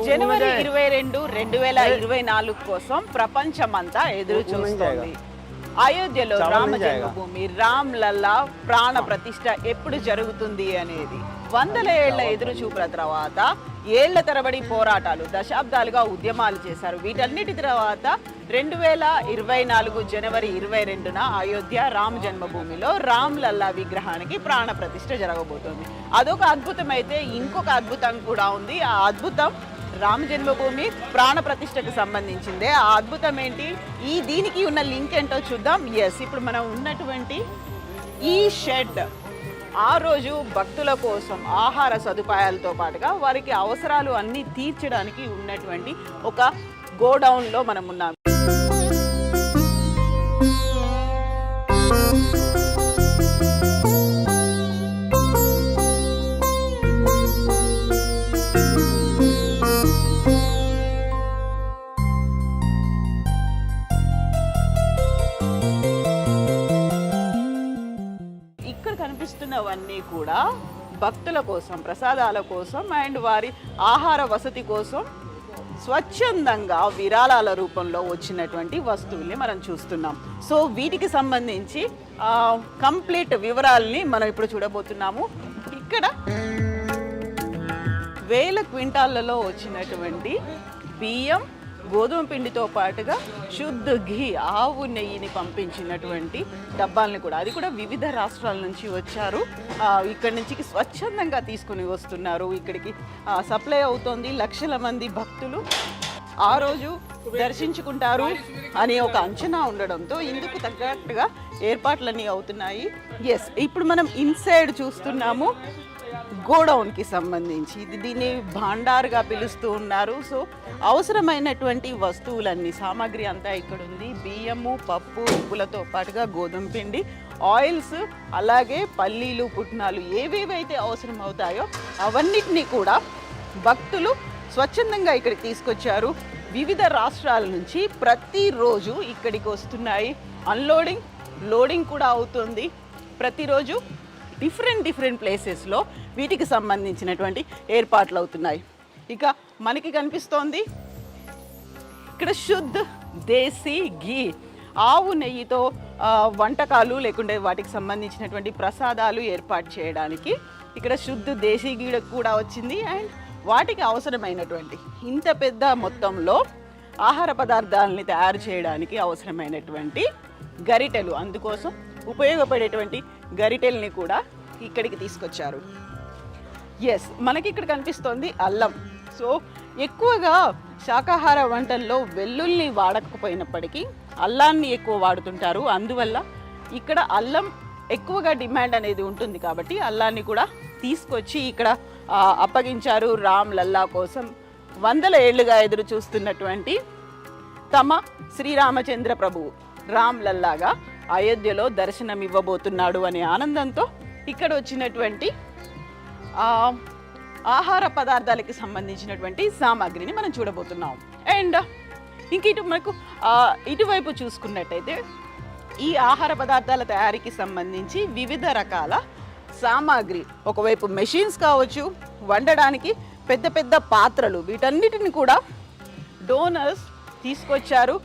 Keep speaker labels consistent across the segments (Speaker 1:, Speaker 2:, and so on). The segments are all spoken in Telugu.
Speaker 1: జనవరి 22, 2024 కోసం ప్రపంచమంతా ఎదురు చూస్తోంది. అయోధ్యలో రామ జన్మభూమి రామ్ లల్లా ప్రాణ ప్రతిష్ఠ ఎప్పుడు జరుగుతుంది అనేది వందల ఏళ్ల ఎదురు చూపుల తర్వాత ఏళ్ల తరబడి పోరాటాలు, దశాబ్దాలుగా ఉద్యమాలు చేశారు. వీటన్నిటి తర్వాత 2024 జనవరి 22న అయోధ్య రామ జన్మభూమిలో రామ్ లల్లా విగ్రహానికి ప్రాణ ప్రతిష్ఠ జరగబోతోంది. అదొక అద్భుతం అయితే ఇంకొక అద్భుతం కూడా ఉంది. ఆ అద్భుతం రామ జన్మభూమి ప్రాణ ప్రతిష్టకు సంబంధించిందే. ఆ అద్భుతం ఏంటి, దీనికి ఉన్న లింక్ ఏంటో చూద్దాం. ఇప్పుడు మనం ఉన్నటువంటి ఈ షెడ్ ఆ రోజు భక్తుల కోసం ఆహార సదుపాయాలతో పాటుగా వారికి అవసరాలు అన్నీ తీర్చడానికి ఉన్నటువంటి ఒక గోడౌన్లో మనం ఉన్నాం. కనిపిస్తున్నవన్నీ కూడా భక్తుల కోసం, ప్రసాదాల కోసం అండ్ వారి ఆహార వసతి కోసం స్వచ్ఛందంగా విరాళాల రూపంలో వచ్చినటువంటి వస్తువుల్ని మనం చూస్తున్నాం. సో వీటికి సంబంధించి కంప్లీట్ వివరాలని మనం ఇప్పుడు చూడబోతున్నాము. ఇక్కడ వేల క్వింటాళ్లలో వచ్చినటువంటి బియ్యం, గోధుమ పిండితో పాటుగా శుద్ధ ఘీ, ఆవు నెయ్యిని పంపించినటువంటి డబ్బాలని కూడా, అది కూడా వివిధ రాష్ట్రాల నుంచి వచ్చారు. ఇక్కడి నుంచి స్వచ్ఛందంగా తీసుకుని వస్తున్నారు. ఇక్కడికి సప్లై అవుతోంది. లక్షల మంది భక్తులు ఆ రోజు దర్శించుకుంటారు అనే ఒక అంచనా ఉండడంతో ఇందుకు తగ్గట్టుగా ఏర్పాట్లన్నీ అవుతున్నాయి. ఇప్పుడు మనం ఇన్సైడ్ చూస్తున్నాము గోడౌన్కి సంబంధించి. దీన్ని భాండార్గా పిలుస్తూ ఉన్నారు. సో అవసరమైనటువంటి వస్తువులన్నీ, సామాగ్రి అంతా ఇక్కడ ఉంది. బియ్యము, పప్పు, ఉప్పులతో పాటుగా గోధుమ పిండి, ఆయిల్స్, అలాగే పల్లీలు, పుట్నాలు ఏవేవైతే అవసరం అవుతాయో అవన్నిటినీ కూడా భక్తులు స్వచ్ఛందంగా ఇక్కడికి తీసుకొచ్చారు. వివిధ రాష్ట్రాల నుంచి ప్రతిరోజు ఇక్కడికి వస్తున్నాయి. అన్లోడింగ్, లోడింగ్ కూడా అవుతుంది. ప్రతిరోజు డిఫరెంట్ ప్లేసెస్లో వీటికి సంబంధించినటువంటి ఏర్పాట్లు అవుతున్నాయి. ఇక మనకి కనిపిస్తోంది ఇక్కడ శుద్ధ దేశీ ఘీ, ఆవు నెయ్యితో వంటకాలు లేకుంటే వాటికి సంబంధించినటువంటి ప్రసాదాలు ఏర్పాటు చేయడానికి ఇక్కడ శుద్ధ దేశీ ఘీ కూడా వచ్చింది. అండ్ వాటికి అవసరమైనటువంటి ఇంత పెద్ద మొత్తంలో ఆహార పదార్థాలని తయారు చేయడానికి అవసరమైనటువంటి గరిటెలు, అందుకోసం ఉపయోగపడేటువంటి గరిటెల్ని కూడా ఇక్కడికి తీసుకొచ్చారు. మనకి ఇక్కడ కనిపిస్తోంది అల్లం. సో ఎక్కువగా శాకాహార వంటల్లో వెల్లుల్ని వాడకపోయినప్పటికీ అల్లాన్ని ఎక్కువ వాడుతుంటారు. అందువల్ల ఇక్కడ అల్లం ఎక్కువగా డిమాండ్ అనేది ఉంటుంది కాబట్టి అల్లాన్ని కూడా తీసుకొచ్చి ఇక్కడ అప్పగించారు. రామ్ లల్లా కోసం వందల ఏళ్లుగా ఎదురు చూస్తున్నటువంటి తమ శ్రీరామచంద్ర ప్రభువు రామ్ లల్లాగా అయోధ్యలో దర్శనం ఇవ్వబోతున్నాడు అనే ఆనందంతో ఇక్కడ వచ్చినటువంటి ఆహార పదార్థాలకి సంబంధించినటువంటి సామాగ్రిని మనం చూడబోతున్నాం. అండ్ ఇంక మనకు ఇటువైపు చూసుకున్నట్టయితే ఈ ఆహార పదార్థాల తయారీకి సంబంధించి వివిధ రకాల సామాగ్రి, ఒకవైపు మెషిన్స్ కావచ్చు, వండడానికి పెద్ద పెద్ద పాత్రలు, వీటన్నిటిని కూడా డోనర్స్ తీసుకొచ్చారు.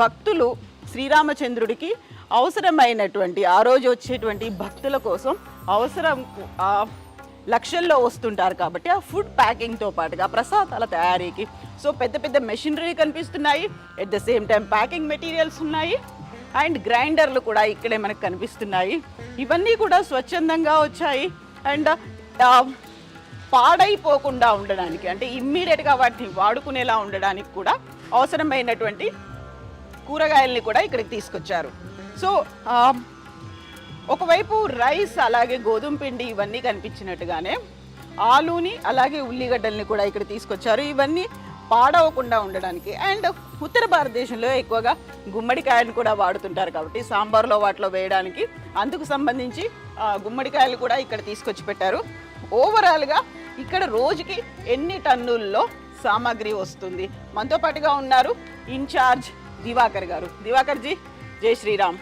Speaker 1: భక్తులు శ్రీరామచంద్రుడికి అవసరమైనటువంటి ఆ రోజు వచ్చేటువంటి భక్తుల కోసం అవసరం లక్షల్లో వస్తుంటారు కాబట్టి ఆ ఫుడ్ ప్యాకింగ్తో పాటుగా ప్రసాదాల తయారీకి సో పెద్ద పెద్ద మెషినరీ కనిపిస్తున్నాయి. At the same time packing materials ఉన్నాయి అండ్ గ్రైండర్లు కూడా ఇక్కడే మనకు కనిపిస్తున్నాయి. ఇవన్నీ కూడా స్వచ్ఛందంగా వచ్చాయి అండ్ పాడైపోకుండా ఉండడానికి, అంటే ఇమ్మీడియట్గా వాటిని వాడుకునేలా ఉండడానికి కూడా అవసరమైనటువంటి కూరగాయల్ని కూడా ఇక్కడికి తీసుకొచ్చారు. సో ఒకవైపు రైస్, అలాగే గోధుమ పిండి ఇవన్నీ కనిపించినట్టుగానే ఆలూని అలాగే ఉల్లిగడ్డల్ని కూడా ఇక్కడ తీసుకొచ్చారు. ఇవన్నీ పాడవకుండా ఉండడానికి. అండ్ ఉత్తర భారతదేశంలో ఎక్కువగా గుమ్మడికాయలు కూడా వాడుతుంటారు కాబట్టి సాంబార్లో వాటిలో వేయడానికి, అందుకు సంబంధించి గుమ్మడికాయలు కూడా ఇక్కడ తీసుకొచ్చి పెట్టారు. ఓవరాల్గా ఇక్కడ రోజుకి ఎన్ని టన్నుల్లో సామాగ్రి వస్తుంది? మనతో పాటుగా ఉన్నారు ఇన్ఛార్జ్ దివాకర్ గారు. దివాకర్ జీ, जय श्री राम।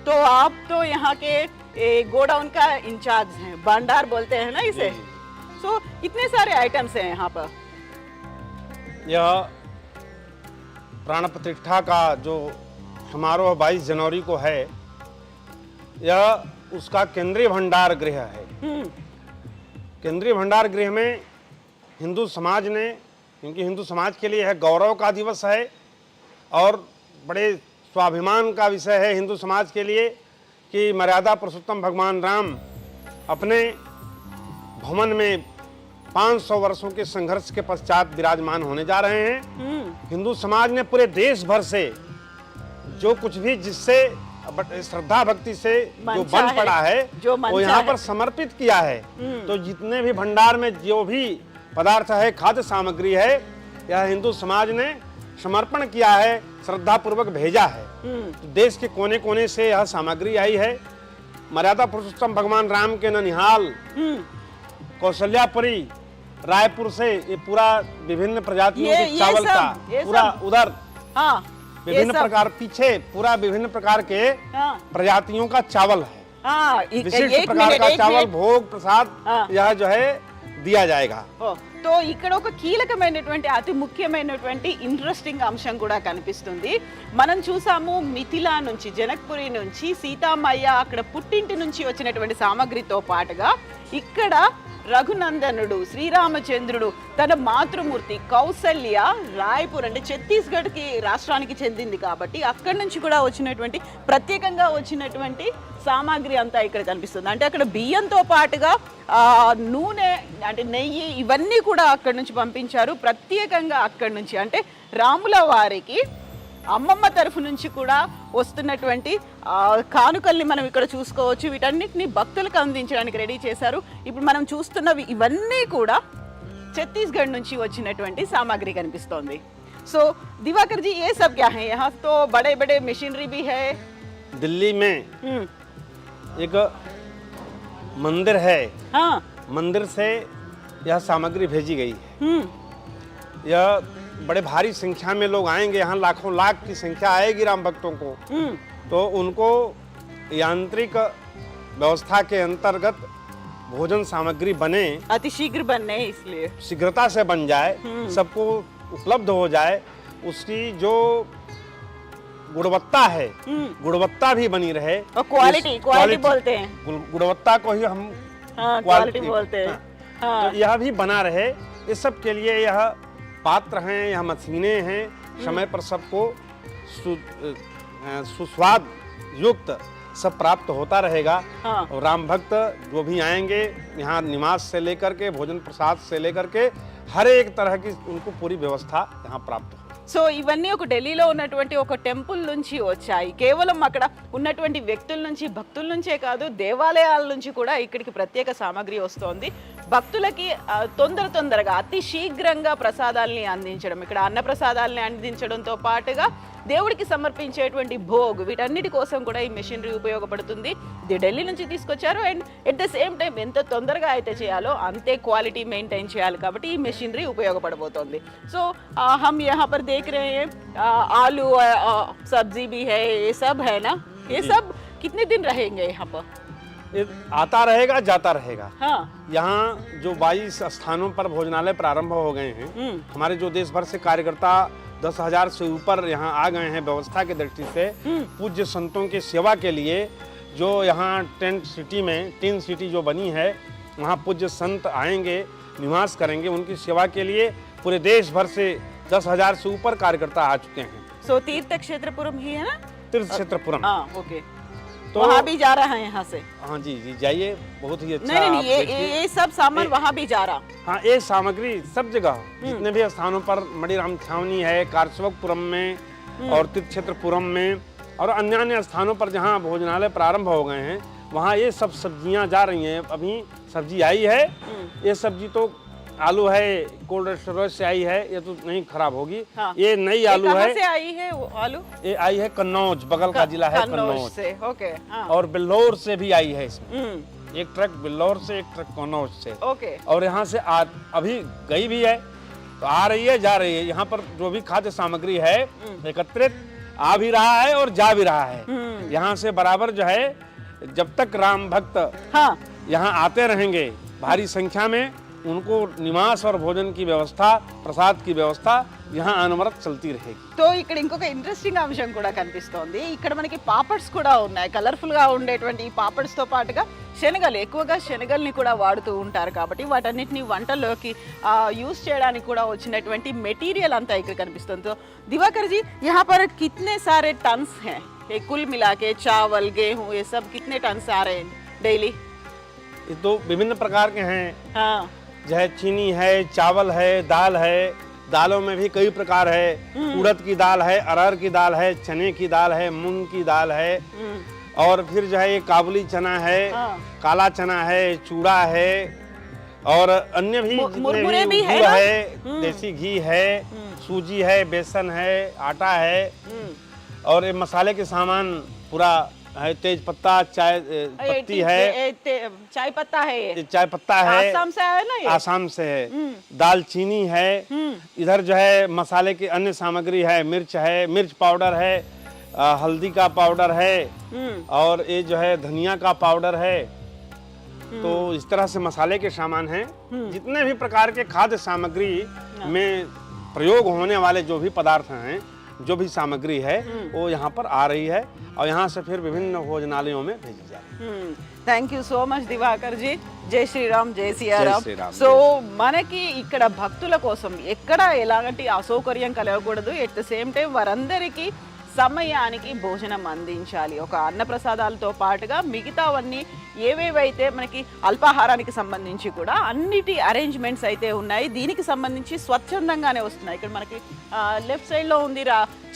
Speaker 1: तो आप तो यहाँ के गोडाउन का इंचार्ज हैं, भंडार बोलते हैं ना इसे। सो इतने सारे आइटम्स हैं यहाँ पर।
Speaker 2: यह प्राण प्रतिष्ठा का जो समारोह 22 जनवरी को है, यह उसका केंद्रीय भंडार गृह है। केंद्रीय भंडार गृह में हिंदू समाज ने, क्योंकि हिंदू समाज के लिए यह गौरव का दिवस है और बड़े स्वाभिमान का विषय है हिंदू समाज के लिए कि मर्यादा पुरुषोत्तम भगवान राम अपने भवन में 500 वर्षों के संघर्ष के पश्चात विराजमान होने जा रहे हैं। हिंदू समाज ने पूरे देश भर से जो कुछ भी जिससे श्रद्धा भक्ति से जो बन पड़ा है वो यहाँ पर समर्पित किया है। तो जितने भी भंडार में जो भी पदार्थ है, खाद्य सामग्री है, यह हिंदू समाज ने समर्पण किया है, श्रद्धा पूर्वक भेजा है। तो देश के कोने कोने से यह सामग्री आई है। मर्यादा पुरुषोत्तम भगवान राम के ननिहाल, कौशल्यापुरी, रायपुर से ये पूरा विभिन्न प्रजातियों के चावल का पूरा उधर विभिन्न प्रकार, पीछे पूरा विभिन्न प्रकार के प्रजातियों का चावल है। विशिष्ट प्रकार का चावल भोग प्रसाद यह जो है दिया जाएगा।
Speaker 1: तो ఇక్కడ ఒక కీలకమైనటువంటి అతి ముఖ్యమైనటువంటి ఇంట్రెస్టింగ్ అంశం కూడా కనిపిస్తుంది. మనం చూసాము మిథిలా నుంచి, జనక్పురి నుంచి సీతామయ్య అక్కడ పుట్టింటి నుంచి వచ్చినటువంటి సామగ్రితో పాటుగా ఇక్కడ రఘునందనుడు, శ్రీరామచంద్రుడు, తన మాతృమూర్తి కౌసల్య రాయ్పూర్ అంటే ఛత్తీస్గఢ్ కి రాష్ట్రానికి చెందింది కాబట్టి అక్కడి నుంచి కూడా వచ్చినటువంటి ప్రత్యేకంగా వచ్చినటువంటి సామాగ్రి అంతా ఇక్కడ కనిపిస్తుంది. అంటే అక్కడ బియ్యంతో పాటుగా నూనె అంటే నెయ్యి ఇవన్నీ కూడా అక్కడి నుంచి పంపించారు ప్రత్యేకంగా అక్కడి నుంచి. అంటే రాముల వారికి అమ్మమ్మ తరఫు నుంచి కూడా వస్తున్నటువంటి కానుకల్ని మనం ఇక్కడ చూసుకోవచ్చు. వీటన్నిటిని భక్తులకు అందించడానికి రెడీ చేశారు. ఇప్పుడు మనం చూస్తున్నవి ఇవన్నీ కూడా ఛత్తీస్గఢ్ నుంచి వచ్చినటువంటి సామాగ్రి కనిపిస్తోంది. సో दिवाकर जी, ये सब क्या है? यहाँ तो बड़े बड़े मशीनरी भी है।
Speaker 2: दिल्ली में एक मंदिर है, मंदिर से यह सामग्री भेजी गई है। यह बड़े भारी संख्या में लोग आएंगे, यहाँ लाखों लाख की संख्या आएगी राम भक्तों को। तो उनको यांत्रिक व्यवस्था के अंतर्गत भोजन सामग्री बने,
Speaker 1: अतिशीघ्र बनने, इसलिए
Speaker 2: शीघ्रता से बन जाए, सबको उपलब्ध हो जाए, उसकी जो गुणवत्ता है गुणवत्ता भी बनी रहे।
Speaker 1: और क्वालिटी बोलते हैं,
Speaker 2: गुणवत्ता को ही हम
Speaker 1: क्वालिटी बोलते हैं।
Speaker 2: तो यह भी बना रहे, इस सब के लिए यह पात्र हैं, यह मशीनें हैं, समय पर सबको सुस्वाद युक्त सब प्राप्त होता रहेगा। और राम भक्त जो भी आएंगे यहाँ निवास से लेकर के भोजन प्रसाद से लेकर के हर एक तरह की उनको पूरी व्यवस्था यहाँ प्राप्त हो।
Speaker 1: సో ఇవన్నీ ఒక ఢిల్లీలో ఉన్నటువంటి ఒక టెంపుల్ నుంచి వచ్చాయి. కేవలం అక్కడ ఉన్నటువంటి వ్యక్తుల నుంచి, భక్తుల నుంచే కాదు, దేవాలయాల నుంచి కూడా ఇక్కడికి ప్రత్యేక సామాగ్రి వస్తోంది. భక్తులకి తొందరగా అతి శీఘ్రంగా ప్రసాదాలని అందించడం, ఇక్కడ అన్న ప్రసాదాలని అందించడంతో పాటుగా దేవుడికి సమర్పించేటువంటి భోగ్, వీటన్నిటి కోసం కూడా ఈ మెషినరీ ఉపయోగపడుతుంది. ఇది ఢిల్లీ నుంచి తీసుకొచ్చారు. And at the same time ఎంత తొందరగా అయితే చేయాలో అంతే క్వాలిటీ మెయింటైన్ చేయాలి కాబట్టి ఈ మెషినరీ ఉపయోగపడబోతోంది. సో हम यहाँ पर देख रहे हैं आलू, सब्जी भी है, ये सब है ना? ये सब कितने दिन रहेंगे यहाँ पर?
Speaker 2: आता रहेगा, जाता रहेगा।
Speaker 1: हाँ।
Speaker 2: यहाँ जो 22 स्थानों पर भोजनालय प्रारंभ हो गए हैं, हमारे जो देश भर से कार्यकर्ता 10,000 से ऊपर यहाँ आ गए हैं व्यवस्था की दृष्टि से पूज्य संतों की सेवा के लिए। जो यहाँ टेंट सिटी में, टीन सिटी जो बनी है, वहाँ पूज्य संत आएंगे, निवास करेंगे, उनकी सेवा के लिए पूरे देश भर से 10,000 से ऊपर कार्यकर्ता आ चुके हैं।
Speaker 1: सो तीर्थ क्षेत्रपुरम ही है ना?
Speaker 2: तीर्थ क्षेत्रपुरम,
Speaker 1: ओके। तो वहाँ भी जा रहा है यहाँ से?
Speaker 2: हाँ जी जाइए, बहुत ही अच्छा।
Speaker 1: नहीं, ये सब सामान वहाँ भी जा रहा।
Speaker 2: हाँ, ये सामग्री सब जगह जितने भी स्थानों पर, मणिराम छावनी है, कारसेवकपुरम में और तीर्थ क्षेत्रपुरम में और अन्य स्थानों पर जहाँ भोजनालय प्रारंभ हो गए हैं, वहाँ ये सब सब्जियाँ जा रही हैं। अभी सब्जी आई है, ये सब्जी तो आलू है, कोल्ड स्टोरेज से आई है, ये तो नहीं खराब होगी। ये नई आलू है।
Speaker 1: कहाँ से आई है वो आलू?
Speaker 2: ये आई है कन्नौज, बगल का जिला है कन्नौज
Speaker 1: से। ओके।
Speaker 2: और बिल्लौर से भी आई है इसमें, एक ट्रक बिल्लौर से, एक ट्रक कन्नौज से।
Speaker 1: ओके।
Speaker 2: और यहाँ से अभी गई भी है, तो आ रही है, जा रही है। यहाँ पर जो भी खाद्य सामग्री है एकत्रित आ भी रहा है और जा भी रहा है। यहाँ से बराबर जो है जब तक राम भक्त
Speaker 1: हाँ
Speaker 2: यहाँ आते रहेंगे भारी संख्या में, उनको निवास और भोजन की व्यवस्था, प्रसाद की व्यवस्था यहाँ अनवरत चलती रहेगी।
Speaker 1: సో ఇక్కడ ఇంకొక ఇంట్రెస్టింగ్ అంశం కూడా కనిపిస్తోంది. ఇక్కడ మనకి పాపడ్స్ కూడా ఉన్నాయి. కలర్ఫుల్ గా ఉండేటువంటి ఈ పాపడ్స్ తో పాటుగా శనగలు, ఎక్కువగా శనగల్ని కూడా వాడుతూ ఉంటారు కాబట్టి వాటన్నిటిని వంటల్లోకి యూజ్ చేయడానికి కూడా వచ్చినటువంటి మెటీరియల్ అంతా ఇక్కడ కనిపిస్తుంది. तो दिवाकर जी, यहाँ पर कितने सारे टन्स हैं? ये कुल मिला के चावल, गेहूँ, ये सब कितने टन्स आ रहे हैं डेली?
Speaker 2: ये तो विभिन्न प्रकार के हैं।
Speaker 1: हाँ
Speaker 2: जो है चीनी है, चावल है, दाल है। दालों में भी कई प्रकार है। उड़द की दाल है, अरहर की दाल है, चने की दाल है, मूंग की दाल है, और फिर जो है ये काबुली चना है, काला चना है, चूड़ा है, और अन्य भी
Speaker 1: मुरमुरे भी है
Speaker 2: गुड़
Speaker 1: ना?
Speaker 2: है, देसी घी है, सूजी है, बेसन है, आटा है, और ये मसाले के सामान पूरा है। तेज पत्ता, चाय पत्ती है,
Speaker 1: चाय पत्ता है, ये
Speaker 2: चाय पत्ता है,
Speaker 1: आसाम से आया ना ये?
Speaker 2: आसाम से है। दालचीनी है, इधर जो है मसाले की अन्य सामग्री है, मिर्च है, मिर्च पाउडर है, हल्दी का पाउडर है, और ये जो है धनिया का पाउडर है। तो इस तरह से मसाले के सामान हैं। जितने भी प्रकार के खाद्य सामग्री में प्रयोग होने वाले जो भी पदार्थ हैं, जो भी सामग्री है, वो यहाँ पर आ रही है और यहाँ से फिर विभिन्न भोजनालयों में भेजी जा रही है।
Speaker 1: Thank you so much Diwakar ji. జై శ్రీరామ్, జై సియారామ్.
Speaker 2: జై శ్రీరామ్.
Speaker 1: సో మనకి ఇక్కడ భక్తుల కోసం ఎక్కడ ఎలాంటి అసౌకర్యం కలగకూడదు. ఎట్ ద సేమ్ టైం వారందరికీ సమయానికి భోజనం అందించాలి. ఒక అన్నప్రసాదాలతో పాటుగా మిగతావన్నీ ఏవేవైతే మనకి అల్పాహారానికి సంబంధించి కూడా అన్నిటి అరేంజ్మెంట్స్ అయితే ఉన్నాయి. దీనికి సంబంధించి స్వచ్ఛందంగానే వస్తున్నాయి. ఇక్కడ మనకి లెఫ్ట్ సైడ్లో ఉంది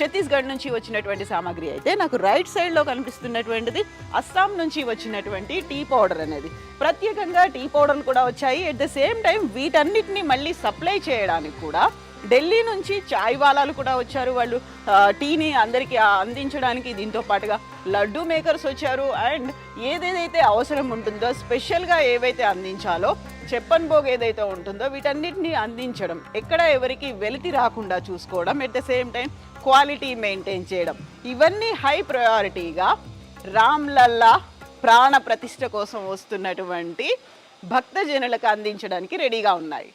Speaker 1: ఛత్తీస్గఢ్ నుంచి వచ్చినటువంటి సామాగ్రి అయితే, నాకు రైట్ సైడ్లో కనిపిస్తున్నటువంటిది అస్సాం నుంచి వచ్చినటువంటి టీ పౌడర్ అనేది. ప్రత్యేకంగా టీ పౌడర్లు కూడా వచ్చాయి. ఎట్ ద సేమ్ టైం వీటన్నిటిని మళ్ళీ సప్లై చేయడానికి కూడా ఢిల్లీ నుంచి చాయ్ వాలాలు కూడా వచ్చారు. వాళ్ళు టీని అందరికీ అందించడానికి. దీంతో పాటుగా లడ్డు మేకర్స్ వచ్చారు. అండ్ ఏదేదైతే అవసరం ఉంటుందో, స్పెషల్గా ఏవైతే అందించాలో, చెప్పన్ భోగ్ ఏదైతే ఉంటుందో వీటన్నిటిని అందించడం, ఎక్కడ ఎవరికి వెలితి రాకుండా చూసుకోవడం, at the same time quality maintain చేయడం, ఇవన్నీ హై ప్రయారిటీగా రామ్లల్లా ప్రాణ ప్రతిష్ఠ కోసం వస్తున్నటువంటి భక్తజనులకు అందించడానికి రెడీగా ఉన్నాయి.